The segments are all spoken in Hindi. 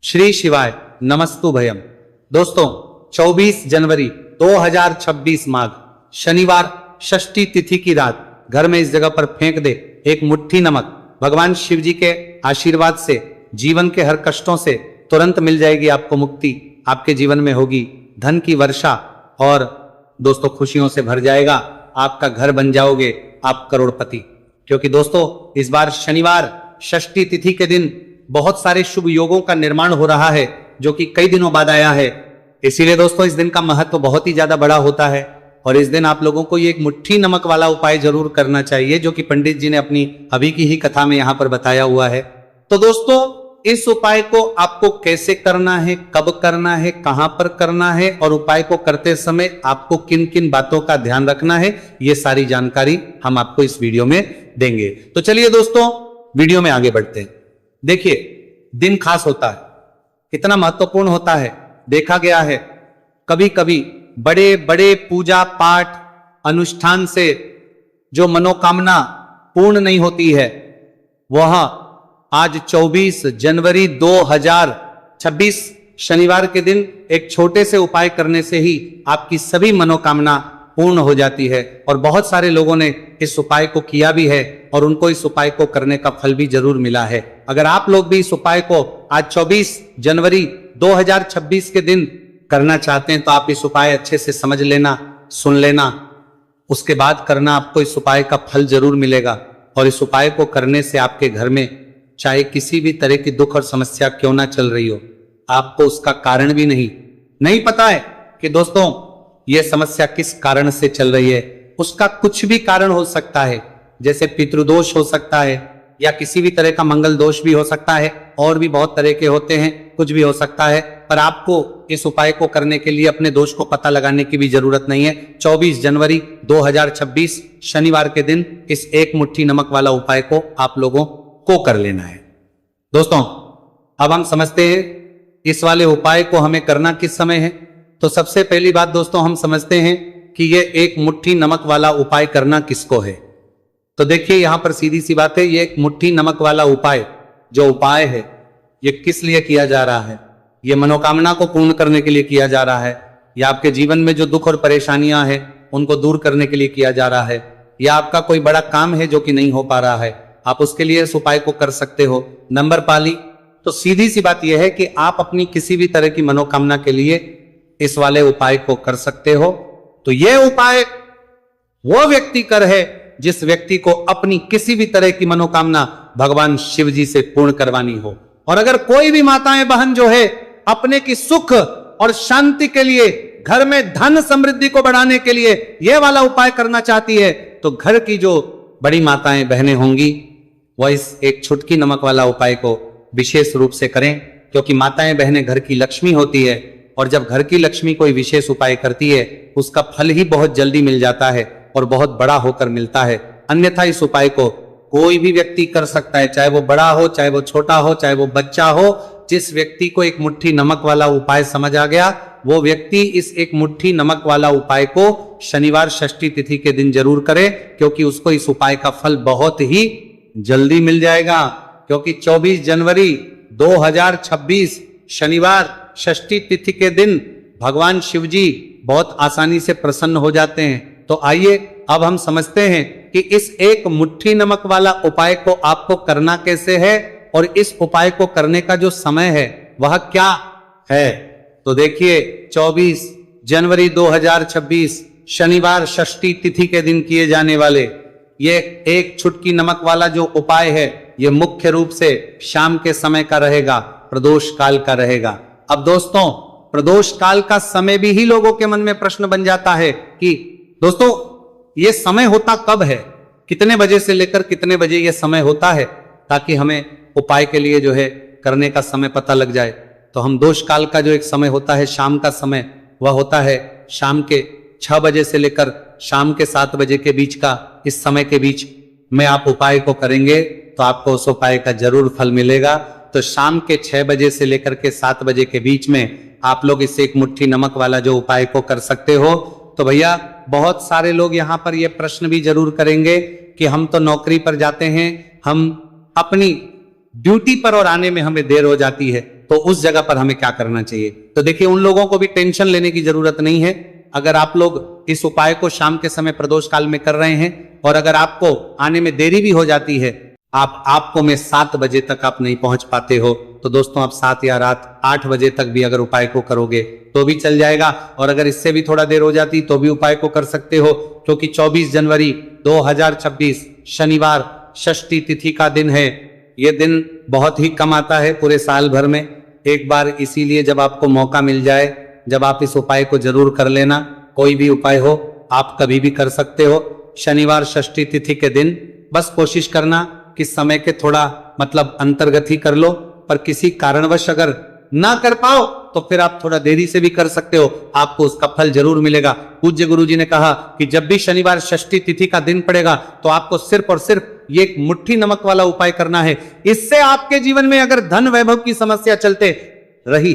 श्री शिवाय नमस्तु भयम। दोस्तों 24 जनवरी 2026 माघ शनिवार षष्ठी तिथि की रात घर में इस जगह पर फेंक दे एक मुट्ठी नमक। भगवान शिव जी के आशीर्वाद से जीवन के हर कष्टों से तुरंत मिल जाएगी आपको मुक्ति। आपके जीवन में होगी धन की वर्षा और दोस्तों खुशियों से भर जाएगा आपका घर, बन जाओगे आप करोड़पति। क्योंकि दोस्तों इस बार शनिवार षष्ठी तिथि के दिन बहुत सारे शुभ योगों का निर्माण हो रहा है जो कि कई दिनों बाद आया है। इसीलिए दोस्तों इस दिन का महत्व बहुत ही ज्यादा बड़ा होता है और इस दिन आप लोगों को ये एक मुट्ठी नमक वाला उपाय जरूर करना चाहिए जो कि पंडित जी ने अपनी अभी की ही कथा में यहां पर बताया हुआ है। तो दोस्तों इस उपाय को आपको कैसे करना है, कब करना है, कहां पर करना है और उपाय को करते समय आपको किन किन बातों का ध्यान रखना है, ये सारी जानकारी हम आपको इस वीडियो में देंगे। तो चलिए दोस्तों वीडियो में आगे बढ़ते हैं। देखिए दिन खास होता है, कितना महत्वपूर्ण होता है। देखा गया है कभी कभी बड़े बड़े पूजा पाठ अनुष्ठान से जो मनोकामना पूर्ण नहीं होती है, वह आज 24 जनवरी 2026 शनिवार के दिन एक छोटे से उपाय करने से ही आपकी सभी मनोकामना पूर्ण हो जाती है। और बहुत सारे लोगों ने इस उपाय को किया भी है और उनको इस उपाय को करने का फल भी जरूर मिला है। अगर आप लोग भी इस उपाय को आज 24 जनवरी 2026 के दिन करना चाहते हैं तो आप इस उपाय अच्छे से समझ लेना, सुन लेना, उसके बाद करना। आपको इस उपाय का फल जरूर मिलेगा और इस उपाय को करने से आपके घर में चाहे किसी भी तरह की दुख और समस्या क्यों ना चल रही हो, आपको उसका कारण भी नहीं पता है कि दोस्तों यह समस्या किस कारण से चल रही है। उसका कुछ भी कारण हो सकता है, जैसे पितृदोष हो सकता है या किसी भी तरह का मंगल दोष भी हो सकता है, और भी बहुत तरह के होते हैं, कुछ भी हो सकता है। पर आपको इस उपाय को करने के लिए अपने दोष को पता लगाने की भी जरूरत नहीं है। 24 जनवरी 2026 शनिवार के दिन इस एक मुट्ठी नमक वाला उपाय को आप लोगों को कर लेना है। दोस्तों अब हम समझते हैं इस वाले उपाय को हमें करना किस समय है। तो सबसे पहली बात दोस्तों हम समझते हैं कि ये एक मुट्ठी नमक वाला उपाय करना किसको है। तो देखिए यहां पर सीधी सी बात है, ये एक मुट्ठी नमक वाला उपाय जो उपाय है ये किस लिए किया जा रहा है। ये मनोकामना को पूर्ण करने के लिए किया जा रहा है, या आपके जीवन में जो दुख और परेशानियां हैं उनको दूर करने के लिए किया जा रहा है, या आपका कोई बड़ा काम है जो कि नहीं हो पा रहा है, आप उसके लिए इस उपाय को कर सकते हो। नंबर पाली तो सीधी सी बात यह है कि आप अपनी किसी भी तरह की मनोकामना के लिए इस वाले उपाय को कर सकते हो। तो यह उपाय वो व्यक्ति कर है जिस व्यक्ति को अपनी किसी भी तरह की मनोकामना भगवान शिव जी से पूर्ण करवानी हो। और अगर कोई भी माताएं बहन जो है अपने की सुख और शांति के लिए, घर में धन समृद्धि को बढ़ाने के लिए यह वाला उपाय करना चाहती है, तो घर की जो बड़ी माताएं बहनें होंगी वह इस एक छुटकी नमक वाला उपाय को विशेष रूप से करें। क्योंकि माताएं बहनें घर की लक्ष्मी होती है और जब घर की लक्ष्मी कोई विशेष उपाय करती है उसका फल ही बहुत जल्दी मिल जाता है और बहुत बड़ा होकर मिलता है। अन्यथा इस उपाय को कोई भी व्यक्ति कर सकता है, चाहे वो बड़ा हो, चाहे वो छोटा हो, चाहे वो बच्चा हो। जिस व्यक्ति को एक मुट्ठी नमक वाला उपाय समझ आ गया वो व्यक्ति इस एक मुट्ठी नमक वाला उपाय को शनिवार षष्ठी तिथि के दिन जरूर करे, क्योंकि उसको इस उपाय का फल बहुत ही जल्दी मिल जाएगा। क्योंकि 24 जनवरी 2026 शनिवार षष्ठी तिथि के दिन भगवान शिव जी बहुत आसानी से प्रसन्न हो जाते हैं। तो आइए अब हम समझते हैं कि इस एक मुट्ठी नमक वाला उपाय को आपको करना कैसे है और इस उपाय को करने का जो समय है वह क्या है। तो देखिए 24 जनवरी 2026 शनिवार षष्ठी तिथि के दिन किए जाने वाले ये एक छुटकी नमक वाला जो उपाय है ये मुख्य रूप से शाम के समय का रहेगा, प्रदोष काल का रहेगा। अब दोस्तों प्रदोष काल का समय भी ही लोगों के मन में प्रश्न बन जाता है कि दोस्तों ये समय होता कब है, कितने बजे से लेकर कितने बजे ये समय होता है, ताकि हमें उपाय के लिए जो है करने का समय पता लग जाए। तो हम दोष काल का जो एक समय होता है शाम का समय, वह होता है शाम के 6 बजे से लेकर शाम के 7 बजे के बीच का। इस समय के बीच में आप उपाय को करेंगे तो आपको उस उपाय का जरूर फल मिलेगा। तो शाम के 6 बजे से लेकर के 7 बजे के बीच में आप लोग इस एक मुट्ठी नमक वाला जो उपाय को कर सकते हो। तो भैया बहुत सारे लोग यहाँ पर ये प्रश्न भी जरूर करेंगे कि हम तो नौकरी पर जाते हैं, हम अपनी ड्यूटी पर और आने में हमें देर हो जाती है, तो उस जगह पर हमें क्या करना चाहिए। तो देखिए, उन लोगों को भी टेंशन लेने की जरूरत नहीं है। अगर आप लोग इस उपाय को शाम के समय प्रदोष काल में कर रहे हैं और अगर आपको आने में देरी भी हो जाती है, आपको में 7 बजे तक आप नहीं पहुंच पाते हो, तो दोस्तों आप 7 या रात 8 बजे तक भी अगर उपाय को करोगे तो भी चल जाएगा। और अगर इससे भी थोड़ा देर हो जाती तो भी उपाय को कर सकते हो, क्योंकि 24 जनवरी 2026 शनिवार षष्ठी तिथि का दिन है। यह दिन बहुत ही कम आता है पूरे साल भर में एक बार, इसीलिए जब आपको मौका मिल जाए, जब आप इस उपाय को जरूर कर लेना। कोई भी उपाय हो आप कभी भी कर सकते हो। शनिवार षष्ठी तिथि के दिन बस कोशिश करना कि समय के थोड़ा मतलब अंतर्गत ही कर लो, पर किसी कारणवश अगर ना कर पाओ तो फिर आप थोड़ा देरी से भी कर सकते हो, आपको उसका फल जरूर मिलेगा। पूज्य गुरु जी ने कहा कि जब भी शनिवार षष्ठी तिथि का दिन पड़ेगा तो आपको सिर्फ और सिर्फ ये एक मुट्ठी नमक वाला उपाय करना है। इससे आपके जीवन में अगर धन वैभव की समस्या चलते रही,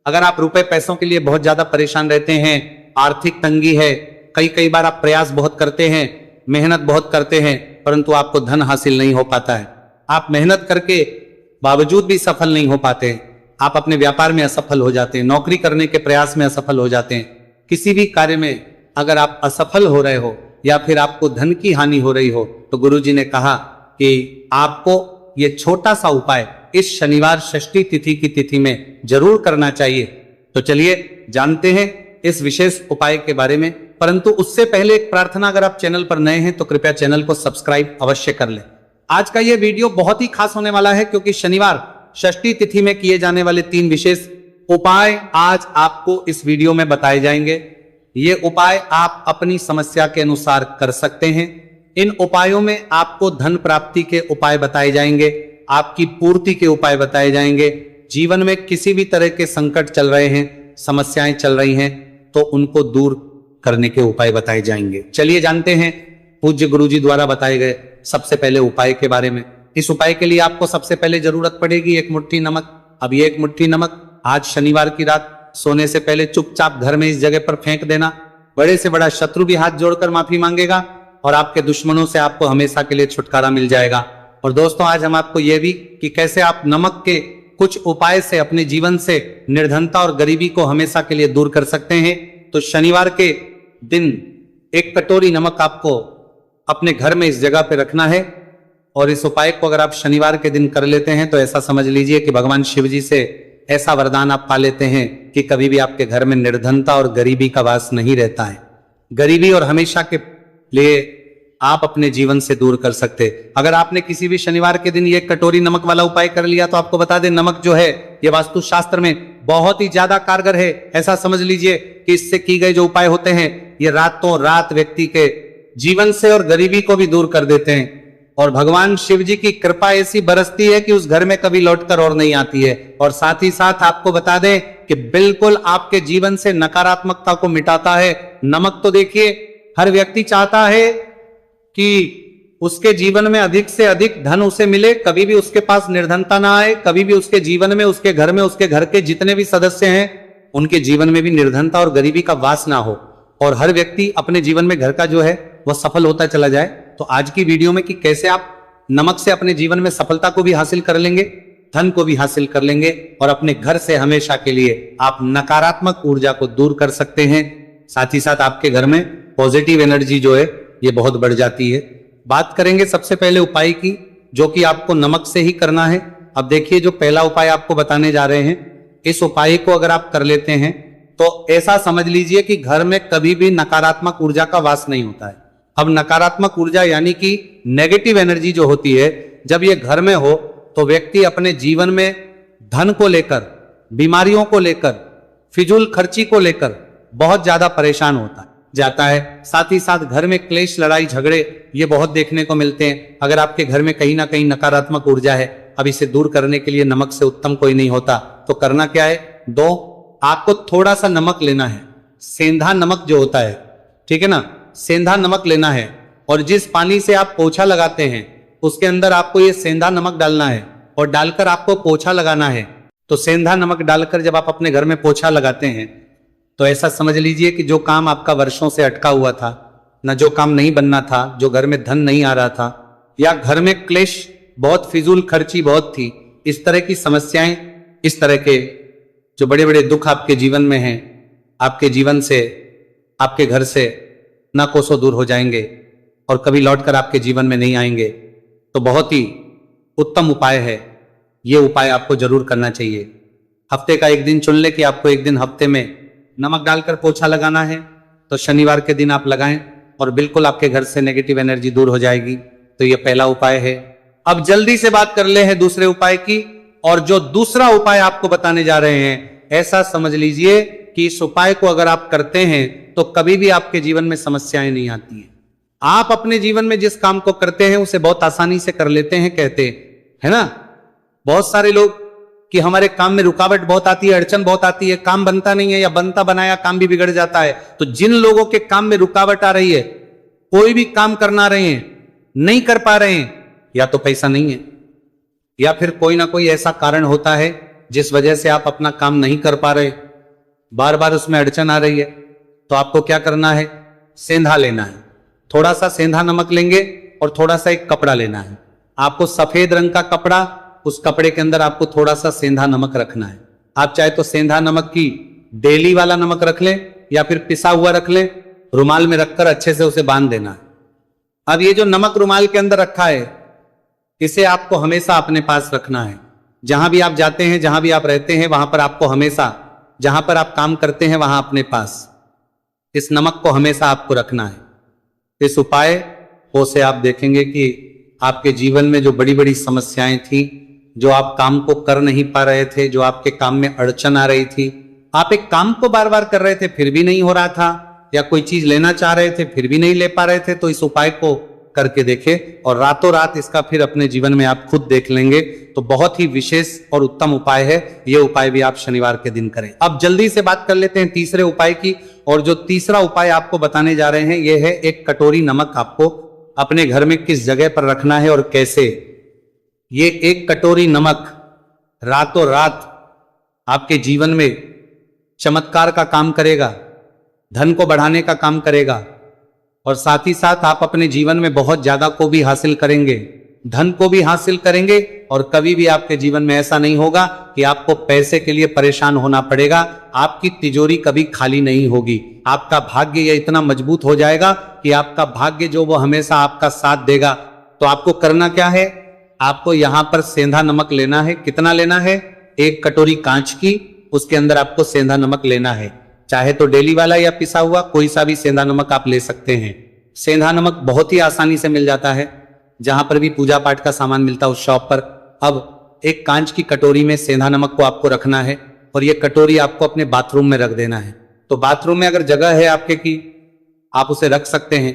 अगर आप रुपए पैसों के लिए बहुत ज्यादा परेशान रहते हैं, आर्थिक तंगी है, कई बार आप प्रयास बहुत करते हैं, मेहनत बहुत करते हैं, परंतु आपको धन हासिल नहीं हो पाता है, आप मेहनत करके बावजूद भी सफल नहीं हो पाते, आप अपने व्यापार में असफल हो जाते हैं, नौकरी करने के प्रयास में असफल हो जाते हैं, किसी भी कार्य में अगर आप असफल हो रहे हो या फिर आपको धन की हानि हो रही हो, तो गुरुजी ने कहा कि आपको ये छोटा सा उपाय इस शनिवार षष्ठी तिथि की तिथि में जरूर करना चाहिए। तो चलिए जानते हैं इस विशेष उपाय के बारे में, परंतु उससे पहले एक प्रार्थना, अगर आप चैनल पर नए हैं तो कृपया चैनल को सब्सक्राइब अवश्य कर लें। आज का यह वीडियो बहुत ही खास होने वाला है, क्योंकि शनिवार षष्ठी तिथि में किए जाने वाले 3 विशेष उपाय आज आपको इस वीडियो में बताए जाएंगे। ये उपाय आप अपनी समस्या के अनुसार कर सकते हैं। इन उपायों में आपको धन प्राप्ति के उपाय बताए जाएंगे, आपकी पूर्ति के उपाय बताए जाएंगे। जीवन में किसी भी तरह के संकट चल रहे हैं, समस्याएं चल रही हैं, तो उनको दूर करने के उपाय बताए जाएंगे। चलिए जानते हैं पूज्य गुरुजी द्वारा बताए गए सबसे पहले उपाय के बारे में। इस उपाय के लिए आपको सबसे पहले जरूरत पड़ेगी 1 मुट्ठी नमक। अब ये 1 मुट्ठी नमक आज शनिवार की रात सोने से पहले चुपचाप घर में इस जगह पर फेंक देना। बड़े से बड़ा शत्रु भी हाथ जोड़कर माफी मांगेगा और आपके दुश्मनों से आपको हमेशा के लिए छुटकारा मिल जाएगा। और दोस्तों, आज हम आपको यह भी कि कैसे आप नमक के कुछ उपाय से अपने जीवन से निर्धनता और गरीबी को हमेशा के लिए दूर कर सकते हैं। तो शनिवार के दिन 1 कटोरी नमक आपको अपने घर में इस जगह पे रखना है। और इस उपाय को अगर आप शनिवार के दिन कर लेते हैं तो ऐसा समझ लीजिए कि भगवान शिव जी से ऐसा वरदान आप पा लेते हैं कि कभी भी आपके घर में निर्धनता और गरीबी का वास नहीं रहता है। गरीबी और हमेशा के लिए आप अपने जीवन से दूर कर सकते। अगर आपने किसी भी शनिवार के दिन ये कटोरी नमक वाला उपाय कर लिया तो आपको बता दें, नमक जो है ये वास्तु शास्त्र में बहुत ही ज्यादा कारगर है। ऐसा समझ लीजिए कि इससे की गए जो उपाय होते हैं ये रातों रात व्यक्ति के जीवन से और गरीबी को भी दूर कर देते हैं। और भगवान शिव जी की कृपा ऐसी बरसती है कि उस घर में कभी लौटकर और नहीं आती है। और साथ ही साथ आपको बता दें कि बिल्कुल आपके जीवन से नकारात्मकता को मिटाता है। नमक तो देखिए, हर व्यक्ति चाहता है कि उसके जीवन में अधिक से अधिक धन उसे मिले, कभी भी उसके पास निर्धनता ना आए, कभी भी उसके जीवन में, उसके घर में, उसके घर के जितने भी सदस्य हैं उनके जीवन में भी निर्धनता और गरीबी का वास ना हो, और हर व्यक्ति अपने जीवन में घर का जो है वह सफल होता चला जाए। तो आज की वीडियो में कि कैसे आप नमक से अपने जीवन में सफलता को भी हासिल कर लेंगे, धन को भी हासिल कर लेंगे और अपने घर से हमेशा के लिए आप नकारात्मक ऊर्जा को दूर कर सकते हैं। साथ ही साथ आपके घर में पॉजिटिव एनर्जी जो है ये बहुत बढ़ जाती है। बात करेंगे सबसे पहले उपाय की, जो कि आपको नमक से ही करना है। अब देखिए, जो पहला उपाय आपको बताने जा रहे हैं, इस उपाय को अगर आप कर लेते हैं तो ऐसा समझ लीजिए कि घर में कभी भी नकारात्मक ऊर्जा का वास नहीं होता है। अब नकारात्मक ऊर्जा यानी कि नेगेटिव एनर्जी जो होती है, जब ये घर में हो तो व्यक्ति अपने जीवन में धन को लेकर, बीमारियों को लेकर, फिजूल खर्ची को लेकर बहुत ज्यादा परेशान होता जाता है। साथ ही साथ घर में क्लेश, लड़ाई झगड़े ये बहुत देखने को मिलते हैं। अगर आपके घर में कहीं ना कहीं नकारात्मक ऊर्जा है, अब इसे दूर करने के लिए नमक से उत्तम कोई नहीं होता। तो करना क्या है, आपको थोड़ा सा नमक लेना है, सेंधा नमक जो होता है, ठीक है ना, सेंधा नमक लेना है। और जिस पानी से आप पोछा लगाते हैं उसके अंदर आपको ये सेंधा नमक डालना है और डालकर आपको पोछा लगाना है। तो सेंधा नमक डालकर जब आप अपने घर में पोछा लगाते हैं तो ऐसा समझ लीजिए कि जो काम आपका वर्षों से अटका हुआ था, ना जो काम नहीं बनना था, जो घर में धन नहीं आ रहा था, या घर में क्लेश बहुत, फिजूल खर्ची बहुत थी, इस तरह की समस्याएं इस तरह के जो बड़े बड़े दुख आपके जीवन में हैं, आपके जीवन से, आपके घर से ना कोसों दूर हो जाएंगे और कभी लौटकर आपके जीवन में नहीं आएंगे। तो बहुत ही उत्तम उपाय है, ये उपाय आपको जरूर करना चाहिए। हफ्ते का एक दिन चुन ले कि आपको एक दिन हफ्ते में नमक डालकर पोछा लगाना है, तो शनिवार के दिन आप लगाएं और बिल्कुल आपके घर से नेगेटिव एनर्जी दूर हो जाएगी। तो ये पहला उपाय है। अब जल्दी से बात कर ले हैं दूसरे उपाय की, और जो दूसरा उपाय आपको बताने जा रहे हैं, ऐसा समझ लीजिए कि इस उपाय को अगर आप करते हैं तो कभी भी आपके जीवन में समस्याएं नहीं आती हैं। आप अपने जीवन में जिस काम को करते हैं उसे बहुत आसानी से कर लेते हैं, कहते है ना। बहुत सारे लोग कि हमारे काम में रुकावट बहुत आती है, अड़चन बहुत आती है, काम बनता नहीं है, या बनता बनाया काम भी बिगड़ जाता है। तो जिन लोगों के काम में रुकावट आ रही है, कोई भी काम करना रहे हैं, नहीं कर पा रहे हैं, या तो पैसा नहीं है, या फिर कोई ना कोई ऐसा कारण होता है जिस वजह से आप अपना काम नहीं कर पा रहे, बार बार उसमें अड़चन आ रही है, तो आपको क्या करना है, सेंधा लेना है। थोड़ा सा सेंधा नमक लेंगे और थोड़ा सा एक कपड़ा लेना है। आपको सफेद रंग का कपड़ा, उस कपड़े के अंदर आपको थोड़ा सा सेंधा नमक रखना है। आप चाहे तो सेंधा नमक की डेली वाला नमक रख लें या फिर पिसा हुआ रख लें, रुमाल में रखकर अच्छे से उसे बांध देना है। अब ये जो नमक रुमाल के अंदर रखा है, इसे आपको हमेशा अपने पास रखना है। जहां भी आप जाते हैं, जहां भी आप रहते हैं, वहां पर आपको हमेशा, जहां पर आप काम करते हैं वहां अपने पास इस नमक को हमेशा आपको रखना है। इस उपाय हो से आप देखेंगे कि आपके जीवन में जो बड़ी बड़ी समस्याएं थी, जो आप काम को कर नहीं पा रहे थे, जो आपके काम में अड़चन आ रही थी, आप एक काम को बार बार कर रहे थे फिर भी नहीं हो रहा था, या कोई चीज लेना चाह रहे थे फिर भी नहीं ले पा रहे थे, तो इस उपाय को करके देखें और रातों रात इसका फिर अपने जीवन में आप खुद देख लेंगे। तो बहुत ही विशेष और उत्तम उपाय है, ये उपाय भी आप शनिवार के दिन करें। अब जल्दी से बात कर लेते हैं तीसरे उपाय की, और जो तीसरा उपाय आपको बताने जा रहे हैं ये है एक कटोरी नमक आपको अपने घर में किस जगह पर रखना है और कैसे। ये एक कटोरी नमक रातों रात आपके जीवन में चमत्कार का काम करेगा, धन को बढ़ाने का काम करेगा, और साथ ही साथ आप अपने जीवन में बहुत ज्यादा को भी हासिल करेंगे, धन को भी हासिल करेंगे, और कभी भी आपके जीवन में ऐसा नहीं होगा कि आपको पैसे के लिए परेशान होना पड़ेगा। आपकी तिजोरी कभी खाली नहीं होगी। आपका भाग्य ये इतना मजबूत हो जाएगा कि आपका भाग्य जो वो हमेशा आपका साथ देगा। तो आपको करना क्या है, आपको यहां पर सेंधा नमक लेना है। कितना लेना है, एक कटोरी कांच की, उसके अंदर आपको सेंधा नमक लेना है। चाहे तो डेली वाला या पिसा हुआ, कोई सा भी सेंधा नमक आप ले सकते हैं। सेंधा नमक बहुत ही आसानी से मिल जाता है, जहां पर भी पूजा पाठ का सामान मिलता है उस शॉप पर। अब एक कांच की कटोरी में सेंधा नमक को आपको रखना है, और ये कटोरी आपको अपने बाथरूम में रख देना है। तो बाथरूम में अगर जगह है आपके की, आप उसे रख सकते हैं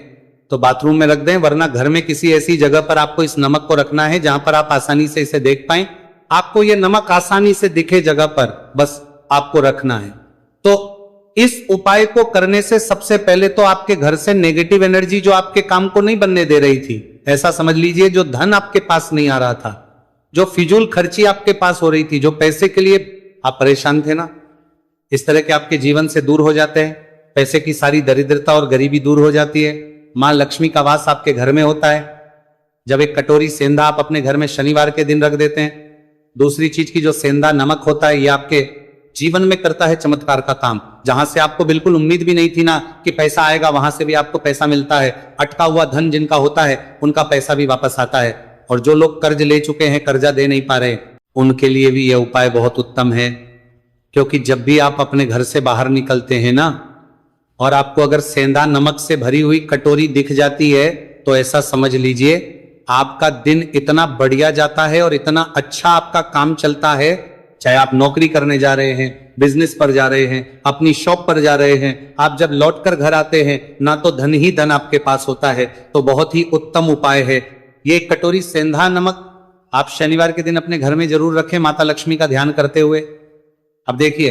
तो बाथरूम में रख दें, वरना घर में किसी ऐसी जगह पर आपको इस नमक को रखना है जहां पर आप आसानी से इसे देख पाएं। आपको ये नमक आसानी से दिखे जगह पर बस आपको रखना है। तो इस उपाय को करने से सबसे पहले तो आपके घर से नेगेटिव एनर्जी जो आपके काम को नहीं बनने दे रही थी, ऐसा समझ लीजिए, जो धन आपके पास नहीं आ रहा था, जो फिजूल खर्ची आपके पास हो रही थी, जो पैसे के लिए आप परेशान थे ना, इस तरह के आपके जीवन से दूर हो जाते हैं। पैसे की सारी दरिद्रता और गरीबी दूर हो जाती है। मां लक्ष्मी का वास आपके घर में होता है जब एक कटोरी सेंधा आप अपने घर में शनिवार के दिन रख देते हैं। दूसरी चीज की जो सेंधा नमक होता है, ये आपके जीवन में करता है चमत्कार का काम। जहां से आपको बिल्कुल उम्मीद भी नहीं थी ना कि पैसा आएगा, वहां से भी आपको पैसा मिलता है। अटका हुआ धन जिनका होता है उनका पैसा भी वापस आता है, और जो लोग कर्ज ले चुके हैं, कर्जा दे नहीं पा रहे, उनके लिए भी यह उपाय बहुत उत्तम है। क्योंकि जब भी आप अपने घर से बाहर निकलते हैं ना, और आपको अगर सेंधा नमक से भरी हुई कटोरी दिख जाती है, तो ऐसा समझ लीजिए आपका दिन इतना बढ़िया जाता है और इतना अच्छा आपका काम चलता है। चाहे आप नौकरी करने जा रहे हैं, बिजनेस पर जा रहे हैं, अपनी शॉप पर जा रहे हैं, आप जब लौटकर घर आते हैं ना, तो धन ही धन आपके पास होता है। तो बहुत ही उत्तम उपाय है ये कटोरी सेंधा नमक। आप शनिवार के दिन अपने घर में जरूर रखें, माता लक्ष्मी का ध्यान करते हुए। अब देखिए,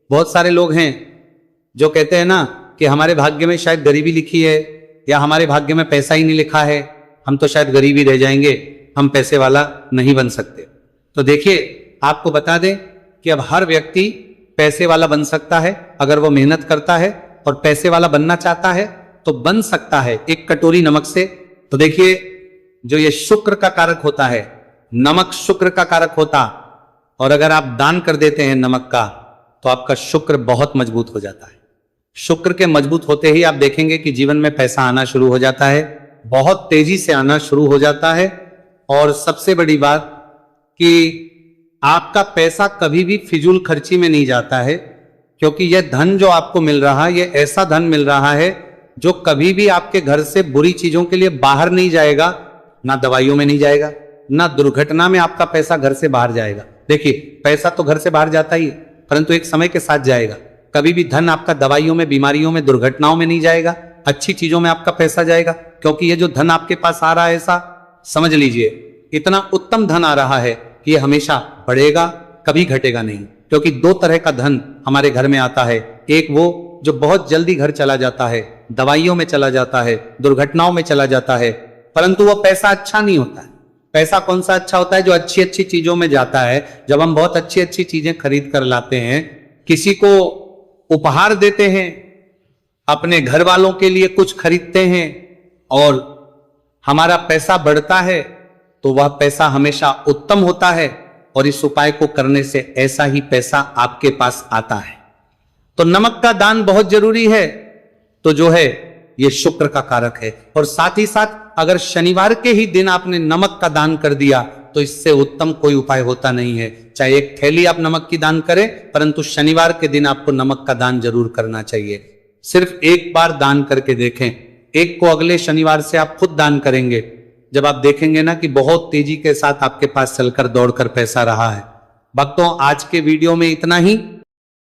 बहुत सारे लोग हैं जो कहते हैं ना कि हमारे भाग्य में शायद गरीबी लिखी है, या हमारे भाग्य में पैसा ही नहीं लिखा है, हम तो शायद गरीब ही रह जाएंगे, हम पैसे वाला नहीं बन सकते। तो देखिए, आपको बता दें कि अब हर व्यक्ति पैसे वाला बन सकता है अगर वो मेहनत करता है, और पैसे वाला बनना चाहता है तो बन सकता है एक कटोरी नमक से। तो देखिए, जो ये शुक्र का कारक होता है, नमक शुक्र का कारक होता, और अगर आप दान कर देते हैं नमक का तो आपका शुक्र बहुत मजबूत हो जाता है। शुक्र के मजबूत होते ही आप देखेंगे कि जीवन में पैसा आना शुरू हो जाता है, बहुत तेजी से आना शुरू हो जाता है। और सबसे बड़ी बात कि आपका पैसा कभी भी फिजूल खर्ची में नहीं जाता है, क्योंकि यह धन जो आपको मिल रहा है, यह ऐसा धन मिल रहा है जो कभी भी आपके घर से बुरी चीजों के लिए बाहर नहीं जाएगा, ना दवाइयों में नहीं जाएगा, ना दुर्घटना में आपका पैसा घर से बाहर जाएगा। देखिए, पैसा तो घर से बाहर जाता ही है, परंतु एक समय के साथ जाएगा। कभी भी धन आपका दवाइयों में, बीमारियों में, दुर्घटनाओं में नहीं जाएगा, अच्छी चीजों में आपका पैसा जाएगा। क्योंकि ये जो धन आपके पास आ रहा है, ऐसा समझ लीजिए इतना उत्तम धन आ रहा है कि ये हमेशा बढ़ेगा, कभी घटेगा नहीं। क्योंकि दो तरह का धन हमारे घर में आता है, एक वो जो बहुत जल्दी घर चला जाता है, दवाइयों में चला जाता है, दुर्घटनाओं में चला जाता है, परंतु वो पैसा अच्छा नहीं होता है। पैसा कौन सा अच्छा होता है? जो अच्छी अच्छी चीजों में जाता है। जब हम बहुत अच्छी अच्छी चीजें खरीद कर लाते हैं, किसी को उपहार देते हैं, अपने घर वालों के लिए कुछ खरीदते हैं और हमारा पैसा बढ़ता है, तो वह पैसा हमेशा उत्तम होता है। और इस उपाय को करने से ऐसा ही पैसा आपके पास आता है। तो नमक का दान बहुत जरूरी है। तो जो है ये शुक्र का कारक है। और साथ ही साथ अगर शनिवार के ही दिन आपने नमक का दान कर दिया तो इससे उत्तम कोई उपाय होता नहीं है। चाहे एक थैली आप नमक की दान करें, परंतु शनिवार के दिन आपको नमक का दान जरूर करना चाहिए। सिर्फ एक बार दान करके देखें, एक को अगले शनिवार से आप खुद दान करेंगे, जब आप देखेंगे ना कि बहुत तेजी के साथ आपके पास चलकर दौड़कर पैसा रहा है। भक्तों, आज के वीडियो में इतना ही।